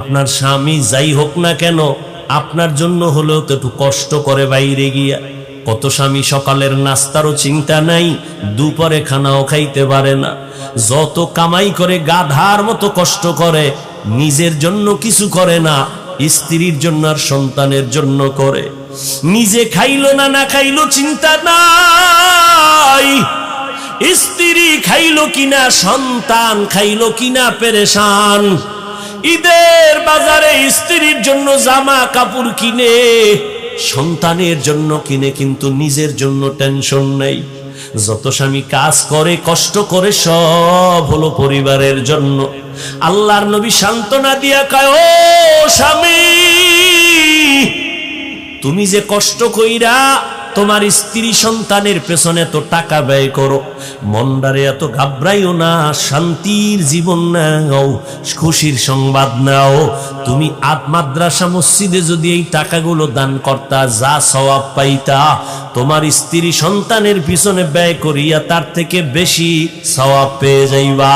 আপনার স্বামী যাই হোক না কেন আপনার জন্য হলেও তো একটু কষ্ট করে বাইরে গিয়া। কত স্বামী সকালের নাস্তারও চিন্তা নাই, দুপুরে খানাও খাইতে পারে না, যত কামাই করে গাধার মতো কষ্ট করে, নিজের জন্য কিছু করে না, স্ত্রীর জন্য আর সন্তানের জন্য করে। নিজে খাইলো না না খাইলো চিন্তা নাই, স্ত্রী খাইলো কিনা সন্তান খাইলো কিনা পেরেশান। ঈদের বাজারে স্ত্রীর জন্য জামা কাপড় কিনে, সন্তানের জন্য কিনে, কিন্তু নিজের জন্য টেনশন নেই। যত স্বামী কাজ করে কষ্ট করে সব হলো পরিবারের জন্য। আল্লাহর নবী সান্ত্বনা দিয়া কয়, ও স্বামী, তুমি যে কষ্ট কইরা তোমার স্ত্রী সন্তানের পেছনে তো টাকা ব্যয় করো, মনডারে এত ঘাবড়াইও না, শান্তির জীবন নাও, খুশির সংবাদ নাও। তুমি মাদ্রাসা মসজিদে যদি এই টাকাগুলো দান করতা, যা সওয়াব পাইতা, তোমার স্ত্রী সন্তানের পিছনে ব্যয় করিয়া তার থেকে বেশি সওয়াব পেয়ে যাইবা।